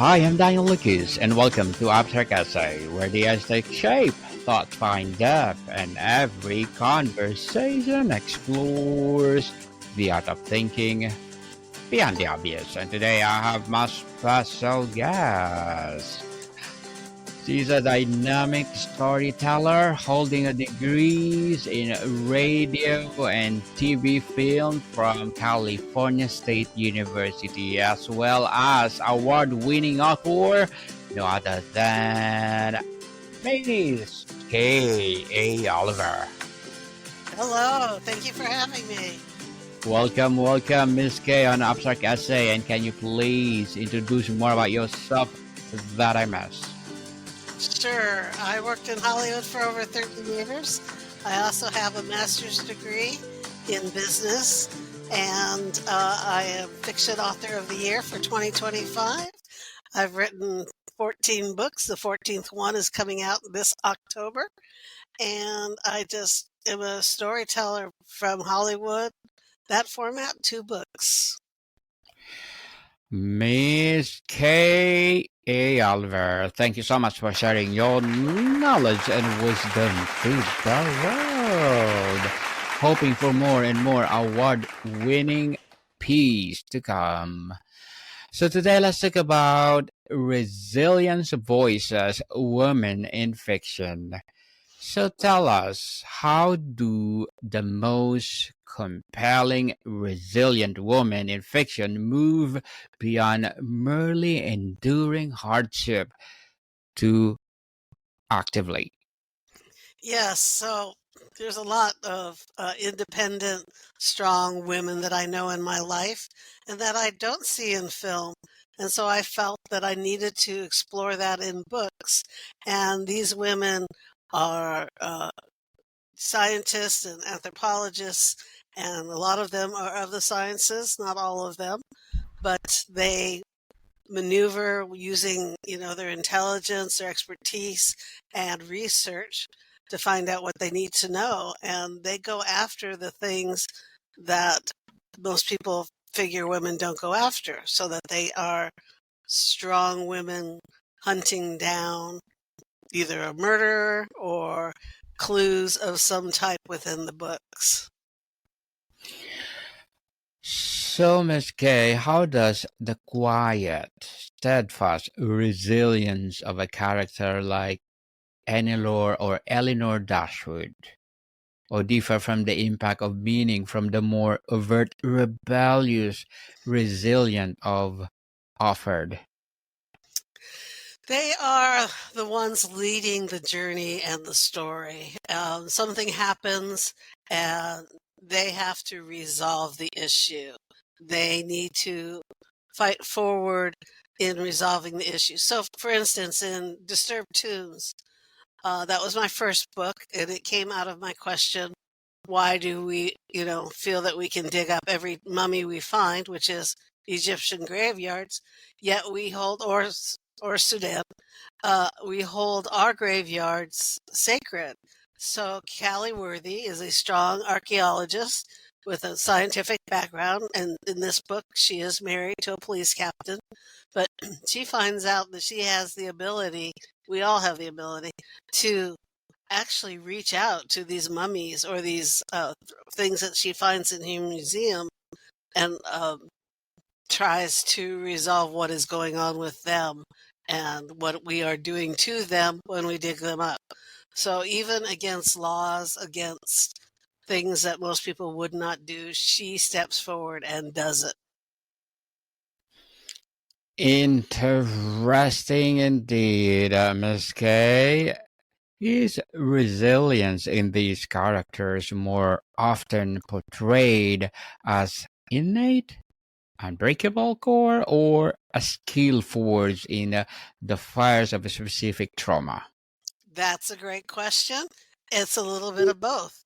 Hi, I'm Daniel Lucas, and welcome to Abstract Essay, where the essay take shape, thoughts find depth, and every conversation explores the art of thinking beyond the obvious. And today I have my special guest. She's a dynamic storyteller holding a degrees in radio and TV film from California State University, as well as award-winning author, no other than Miss K. A. Oliver. Hello, thank you for having me. Welcome, Miss K. on Abstract Essay, and can you please introduce more about yourself that I missed? Sure, I worked in Hollywood for over 30 years. I also have a master's degree in business, and I am Fiction Author of the Year for 2025. I've written 14 books. The 14th one is coming out this October, and I just am a storyteller from Hollywood. That format, 2 books. Miss K. A. Oliver, thank you so much for sharing your knowledge and wisdom to the world. Hoping for more and more award-winning piece to come. So today let's talk about resilience voices, women in fiction. So tell us, how do the most compelling, resilient women in fiction move beyond merely enduring hardship to actively? Yes, so there's a lot of independent, strong women that I know in my life and that I don't see in film. And so I felt that I needed to explore that in books. And these women are scientists and anthropologists, and a lot of them are of the sciences, not all of them, but they maneuver using, their intelligence, their expertise, and research to find out what they need to know. And they go after the things that most people figure women don't go after, so that they are strong women hunting down either a murderer or clues of some type within the books. So, Miss Kay, how does the quiet, steadfast resilience of a character like Enelor or Eleanor Dashwood or differ from the impact of meaning from the more overt, rebellious, resilient of offered? They are the ones leading the journey and the story. Something happens and they have to resolve the issue. They need to fight forward in resolving the issue. So, for instance, in Disturbed Tombs, that was my first book, and it came out of my question, why do we, feel that we can dig up every mummy we find, which is Egyptian graveyards, yet we hold, or Sudan, we hold our graveyards sacred. So Kaili Worthy is a strong archeologist with a scientific background, and in this book, she is married to a police captain. But she finds out that she has the ability, we all have the ability, to actually reach out to these mummies or these things that she finds in her museum and tries to resolve what is going on with them and what we are doing to them when we dig them up. So even against laws, against things that most people would not do, she steps forward and does it. Interesting indeed, Miss Kay. Is resilience in these characters more often portrayed as innate, unbreakable core, or a skill forged in the fires of a specific trauma? That's a great question. It's a little bit of both.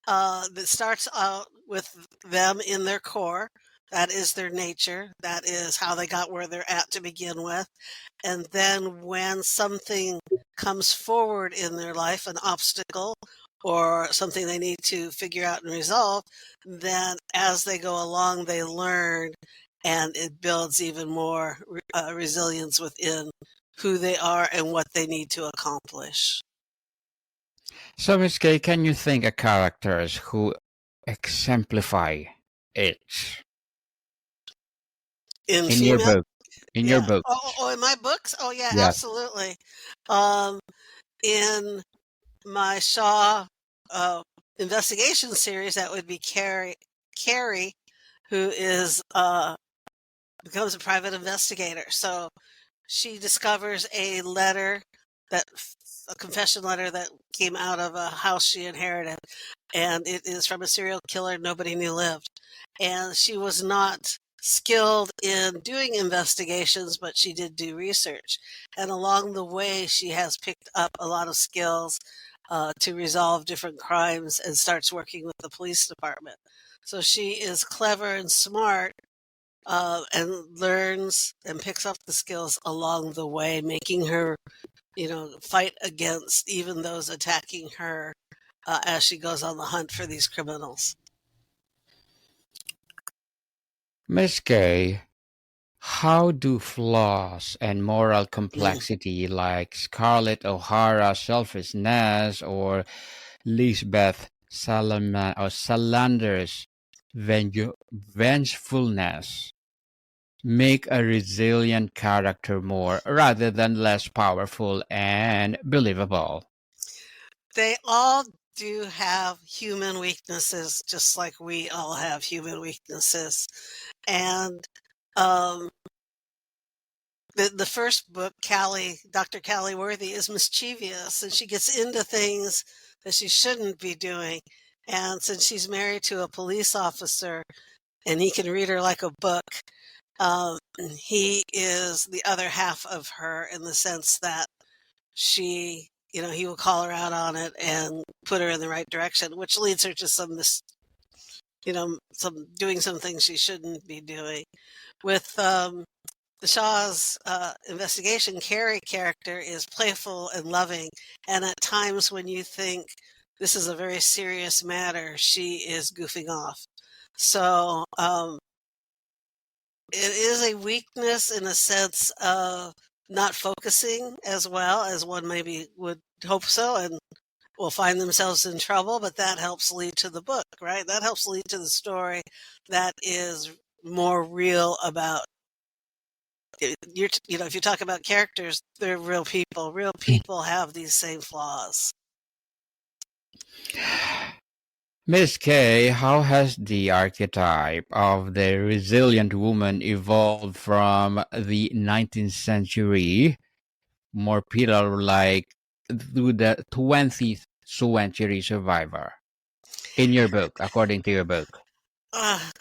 It starts out with them in their core. That is their nature. That is how they got where they're at to begin with. And then when something comes forward in their life, an obstacle or something they need to figure out and resolve, then as they go along, they learn and it builds even more resilience within who they are and what they need to accomplish. So, Miss Kay, can you think of characters who exemplify it In in your female, book? In your yeah. book, Oh, in my books? Oh, yeah, yes. absolutely. Um, in my Shaw uh, investigation series, that would be Carrie, who is becomes a private investigator. So she discovers a confession letter that came out of a house she inherited, and it is from a serial killer nobody knew lived. And she was not skilled in doing investigations, but she did do research. And along the way, she has picked up a lot of skills to resolve different crimes and starts working with the police department. So she is clever and smart, and learns and picks up the skills along the way, making her, fight against even those attacking her as she goes on the hunt for these criminals. Miss Kay, how do flaws and moral Mm. complexity like Scarlett O'Hara's selfishness or Lisbeth Salander's vengefulness make a resilient character more rather than less powerful and believable? They all do have human weaknesses, just like we all have human weaknesses. And um, the first book, Dr. Kaili Worthy, is mischievous, and she gets into things that she shouldn't be doing. And since she's married to a police officer and he can read her like a book, um, he is the other half of her in the sense that he will call her out on it and put her in the right direction, which leads her to some doing some things she shouldn't be doing. With the Shaw's investigation, Carrie character is playful and loving, and at times when you think this is a very serious matter, she is goofing off. So it is a weakness in a sense of not focusing as well as one maybe would hope so, and will find themselves in trouble, but that helps lead to the book, right? That helps lead to the story that is more real about if you talk about characters, they're real people. Real people have these same flaws. Miss Kay, how has the archetype of the resilient woman evolved from the 19th century, more pillar like, to the 20th century survivor? In your book, according to your book.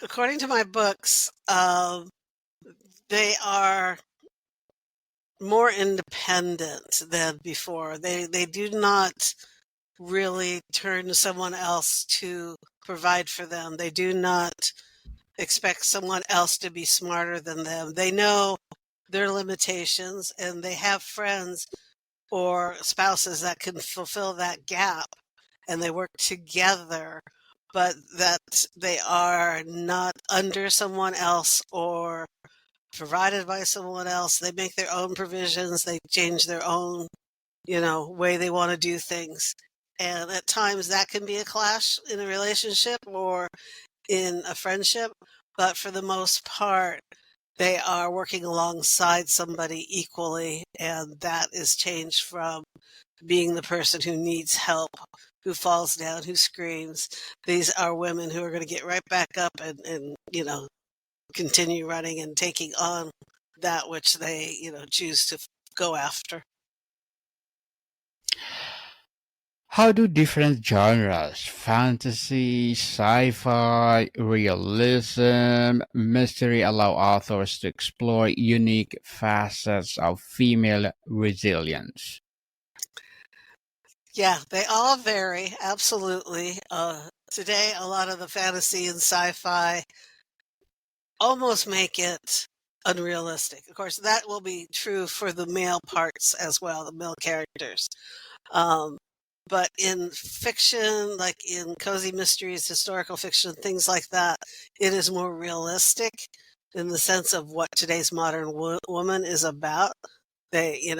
According to my books, they are more independent than before. They do not really turn to someone else to provide for them. They do not expect someone else to be smarter than them. They know their limitations and they have friends or spouses that can fulfill that gap, and they work together, but that they are not under someone else or provided by someone else. They make their own provisions, they change their own, way they want to do things. And at times that can be a clash in a relationship or in a friendship, but for the most part, they are working alongside somebody equally, and that is changed from being the person who needs help, who falls down, who screams. These are women who are going to get right back up and continue running and taking on that which they, choose to go after. How do different genres, fantasy, sci-fi, realism, mystery, allow authors to explore unique facets of female resilience? Yeah, they all vary, absolutely. Today, a lot of the fantasy and sci-fi almost make it unrealistic. Of course, that will be true for the male parts as well, the male characters. Um, but in fiction, like in cozy mysteries, historical fiction, things like that, it is more realistic in the sense of what today's modern woman is about. They,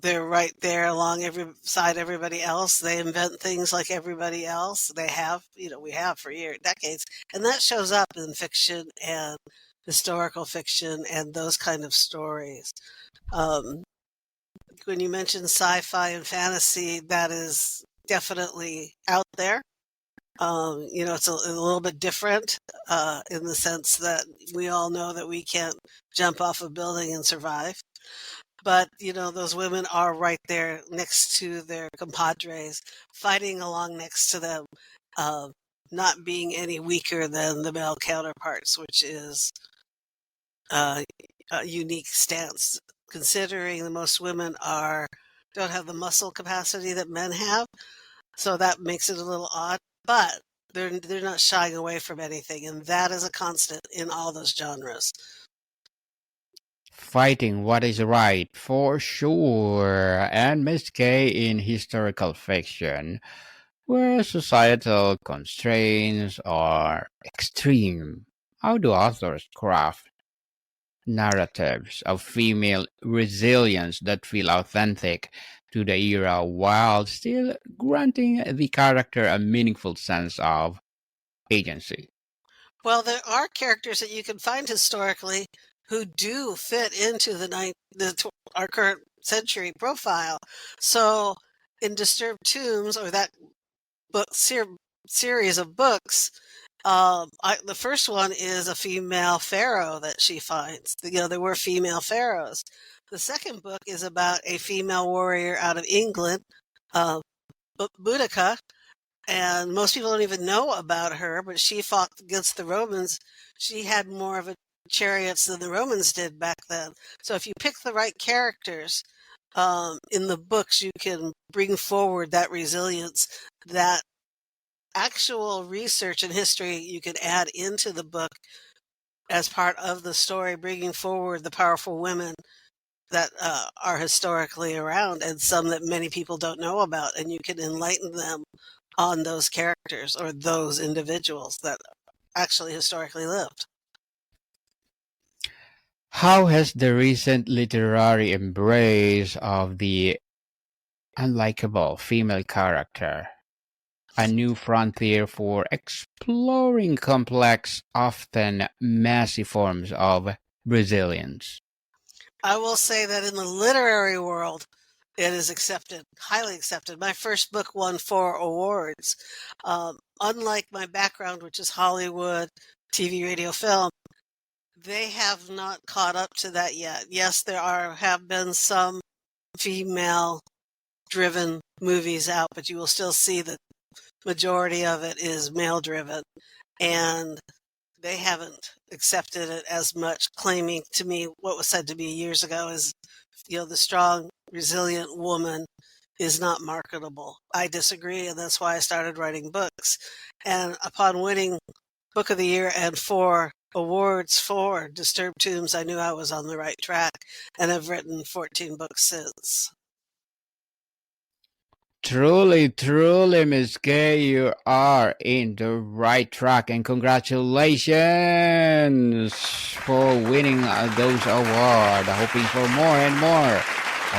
they're right there along side everybody else. They invent things like everybody else. They have, we have for decades. And that shows up in fiction and historical fiction and those kind of stories. When you mention sci-fi and fantasy, that is definitely out there. It's a little bit different in the sense that we all know that we can't jump off a building and survive. But, those women are right there next to their compadres, fighting along next to them, not being any weaker than the male counterparts, which is a unique stance, considering that most women don't have the muscle capacity that men have. So that makes it a little odd, but they're not shying away from anything, and that is a constant in all those genres. Fighting what is right, for sure. And Miss Kay in historical fiction, where societal constraints are extreme. How do authors craft narratives of female resilience that feel authentic to the era while still granting the character a meaningful sense of agency? Well, there are characters that you can find historically who do fit into our current century profile. So, in Disturbed Tombs, or that series of books, the first one is a female pharaoh that she finds. There were female pharaohs. The second book is about a female warrior out of England, uh, Boudica, and most people don't even know about her, but she fought against the Romans. She had more of a chariots than the Romans did back then. So if you pick the right characters in the books, you can bring forward that resilience, that actual research and history you can add into the book as part of the story, bringing forward the powerful women that are historically around and some that many people don't know about, and you can enlighten them on those characters or those individuals that actually historically lived. How has the recent literary embrace of the unlikable female character a new frontier for exploring complex, often messy forms of resilience? I will say that in the literary world, it is accepted, highly accepted. My first book won 4 awards. Unlike my background, which is Hollywood, TV, radio, film, they have not caught up to that yet. Yes, have been some female-driven movies out, but you will still see the majority of it is male-driven, and they haven't accepted it as much, claiming to me what was said to me years ago is, the strong, resilient woman is not marketable. I disagree, and that's why I started writing books. And upon winning Book of the Year and 4 awards for Disturbed Tombs, I knew I was on the right track, and I've written 14 books since. Truly, truly, Miss Kay, you are in the right track, and congratulations for winning those awards. Hoping for more and more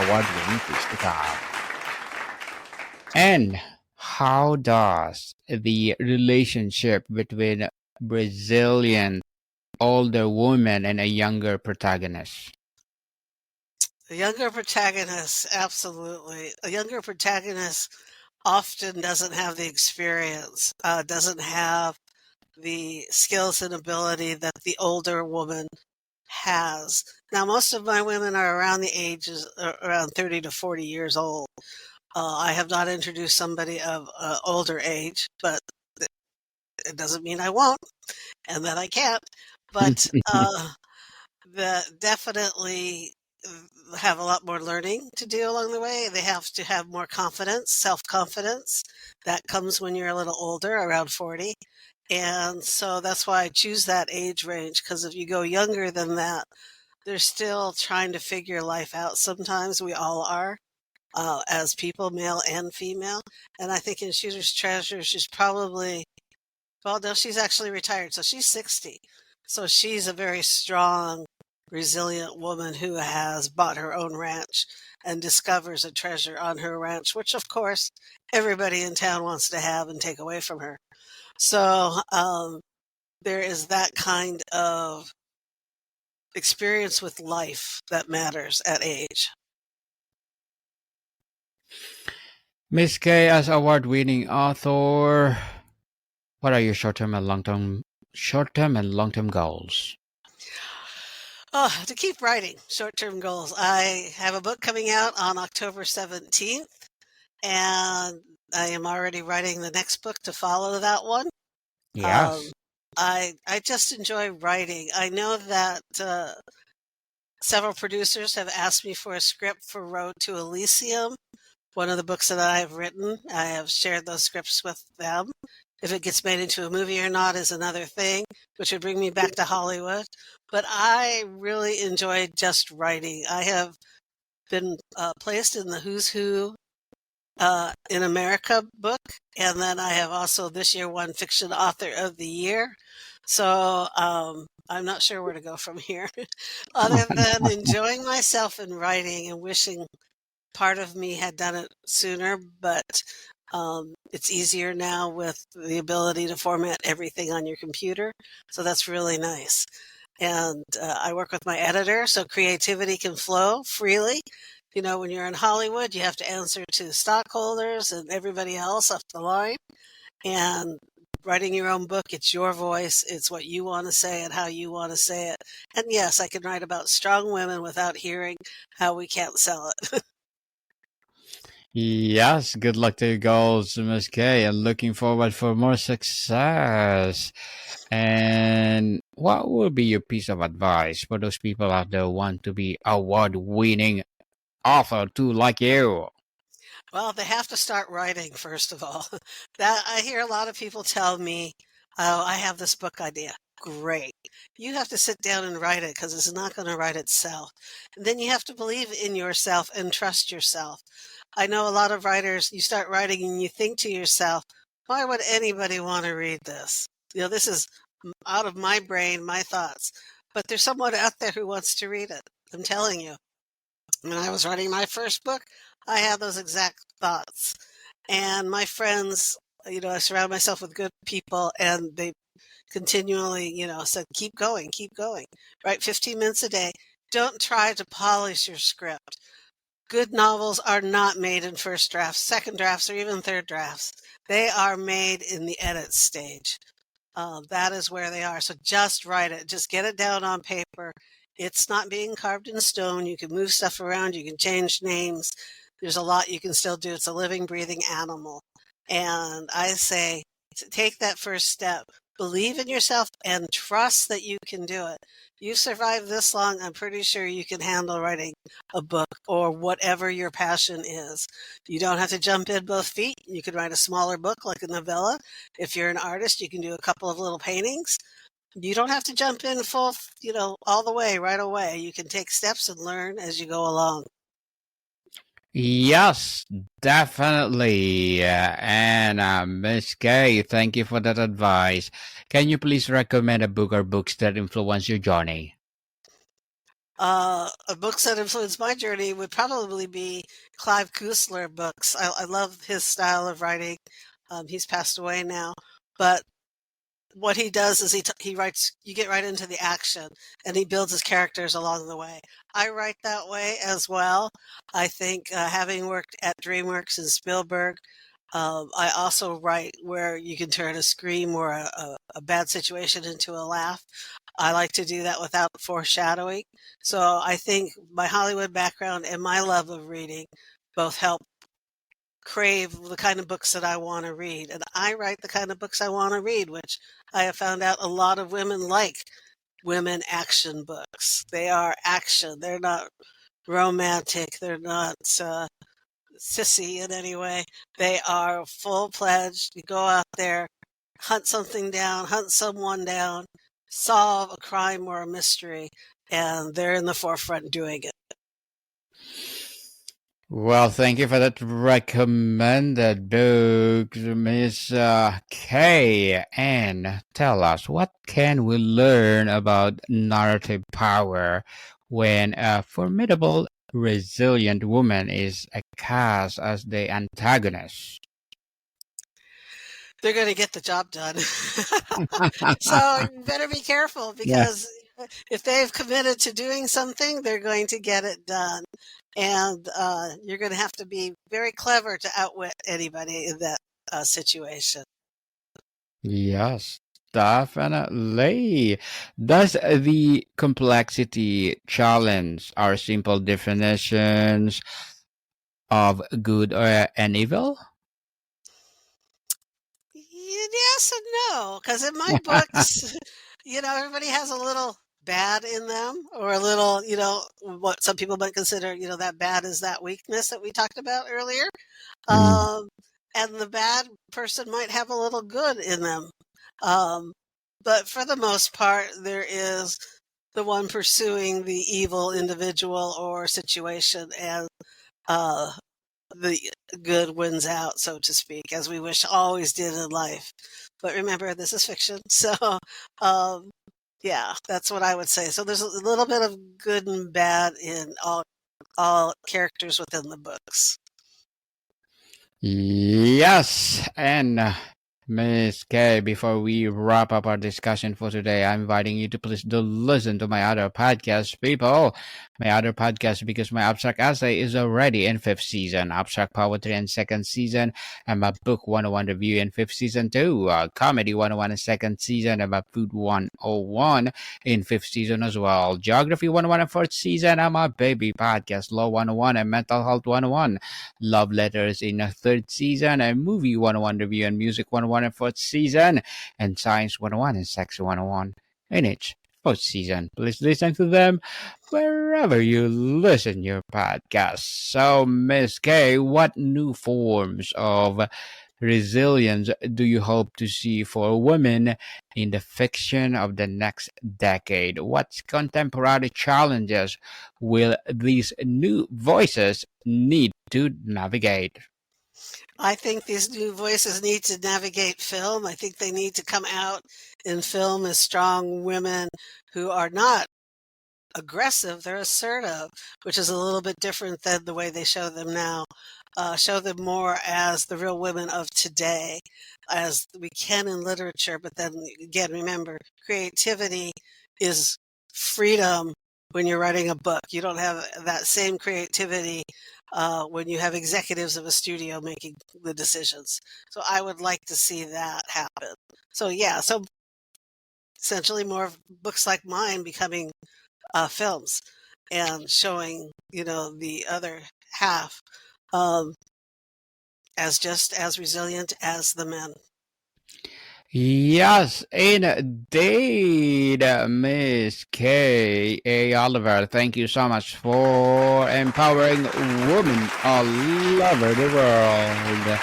award-winning things to come. And how does the relationship between Brazilian older woman and a younger protagonist? The younger protagonist, absolutely. A younger protagonist often doesn't have the experience, doesn't have the skills and ability that the older woman has. Now, most of my women are around the ages, around 30 to 40 years old. I have not introduced somebody of older age, but it doesn't mean I won't and that I can't. But definitely have a lot more learning to do along the way. They have to have more confidence, self-confidence. That comes when you're a little older, around 40. And so that's why I choose that age range, because if you go younger than that, they're still trying to figure life out. Sometimes we all are, as people, male and female. And I think in Shooter's Treasure, she's probably, well, no, she's actually retired. So she's 60. So she's a very strong, resilient woman who has bought her own ranch and discovers a treasure on her ranch, which of course everybody in town wants to have and take away from her. So there is that kind of experience with life that matters at age. Miss Kay, as award-winning author, what are your short-term and long-term goals? Oh, to keep writing short-term goals. I have a book coming out on October 17th, and I am already writing the next book to follow that one. Yes. I just enjoy writing. I know that several producers have asked me for a script for Road to Elysium, one of the books that I have written. I have shared those scripts with them. If it gets made into a movie or not is another thing, which would bring me back to Hollywood. But I really enjoy just writing. I have been placed in the Who's Who in America book, and then I have also this year won Fiction Author of the Year. So I'm not sure where to go from here, other than enjoying myself in writing and wishing part of me had done it sooner, but it's easier now with the ability to format everything on your computer. So that's really nice. And I work with my editor, so creativity can flow freely. You know, when you're in Hollywood, you have to answer to stockholders and everybody else up the line. And writing your own book, it's your voice, it's what you want to say and how you want to say it. And yes, I can write about strong women without hearing how we can't sell it. Yes, good luck to your goals, Miss Kay, and looking forward for more success. And what would be your piece of advice for those people out there who want to be award-winning author too, like you? Well, they have to start writing, first of all. That I hear a lot of people tell me, "Oh, I have this book idea." Great. You have to sit down and write it because it's not going to write itself. And then you have to believe in yourself and trust yourself. I know a lot of writers, you start writing and you think to yourself, why would anybody want to read this? You know, this is out of my brain, my thoughts. But there's someone out there who wants to read it. I'm telling you. When I was writing my first book, I had those exact thoughts. And my friends, you know, I surround myself with good people and they continually, you know, said, keep going. Write 15 minutes a day. Don't try to polish your script. Good novels are not made in first drafts, second drafts, or even third drafts. They are made in the edit stage. That is where they are. So just write it. Just get it down on paper. It's not being carved in stone. You can move stuff around. You can change names. There's a lot you can still do. It's a living, breathing animal. And I say, take that first step. Believe in yourself and trust that you can do it. You've survived this long. I'm pretty sure you can handle writing a book or whatever your passion is. You don't have to jump in both feet. You can write a smaller book like a novella. If you're an artist, you can do a couple of little paintings. You don't have to jump in full, you know, all the way right away. You can take steps and learn as you go along. Yes, definitely. And Miss Kay, thank you for that advice. Can you please recommend a book or books that influence your journey? Books that influenced my journey would probably be Clive Cussler books. I love his style of writing. He's passed away now, but what he does is he writes, you get right into the action and he builds his characters along the way. I write that way as well. I think having worked at DreamWorks and Spielberg, I also write where you can turn a scream or a bad situation into a laugh. I like to do that without foreshadowing. So I think my Hollywood background and my love of reading both help crave the kind of books that I want to read. And I write the kind of books I want to read, which I have found out a lot of women like women action books. They are action. They're not romantic. They're not sissy in any way. They are full-fledged. You go out there, hunt something down, hunt someone down, solve a crime or a mystery, and they're in the forefront doing it. Well, thank you for that recommended book, Miss K. And tell us, what can we learn about narrative power when a formidable, resilient woman is cast as the antagonist? They're going to get the job done. So you better be careful Yeah. because if they've committed to doing something, they're going to get it done. And you're going to have to be very clever to outwit anybody in that situation. Yes, definitely. Does the complexity challenge our simple definitions of good and evil? Yes and no, because in my books, everybody has a little bad in them or a little, what some people might consider, that bad is that weakness that we talked about earlier. Mm. Um, and the bad person might have a little good in them. Um, but for the most part, there is the one pursuing the evil individual or situation, and uh, the good wins out, so to speak, as we wish always did in life. But remember, this is fiction. So, um, yeah, that's what I would say. So there's a little bit of good and bad in all characters within the books. Yes, and Miss K, before we wrap up our discussion for today, I'm inviting you to please do listen to my other podcast, people. My other podcast, because my abstract essay is already in fifth season, abstract poetry in second season, and my book 101 review in fifth season too, comedy 101 in second season, and my food 101 in fifth season as well, geography 101 in fourth season, and my baby podcast, law 101 and mental health 101. Love Letters in a third season, and Movie 101 Review and Music 101 in fourth season, and Science 101 and Sex 101 in each fourth season. Please listen to them wherever you listen your podcast. So, Miss K, what new forms of resilience do you hope to see for women in the fiction of the next decade? What contemporary challenges will these new voices need to navigate? I think these new voices need to navigate film. I think they need to come out in film as strong women who are not aggressive, they're assertive, which is a little bit different than the way they show them now. Show them more as the real women of today, as we can in literature. But then again, remember, creativity is freedom when you're writing a book. You don't have that same creativity when you have executives of a studio making the decisions. So I would like to see that happen. So yeah, so essentially more of books like mine becoming films and showing, the other half um, as just as resilient as the men. Yes, indeed, Miss K. A. Oliver. Thank you so much for empowering women all over the world.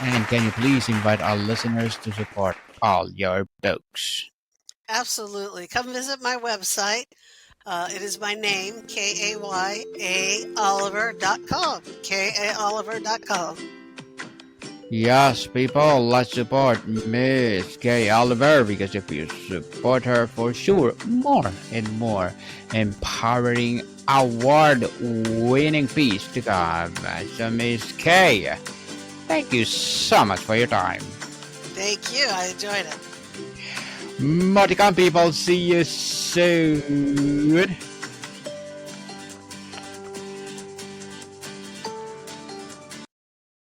And can you please invite our listeners to support all your books? Absolutely. Come visit my website. It is my name, KAYAOliver.com. KAOliver.com. Yes, people, let's support Miss Kay Oliver, because if you support her, for sure, more and more empowering award-winning piece to come. So, Miss Kay, thank you so much for your time. Thank you. I enjoyed it. Moticon people, see you soon.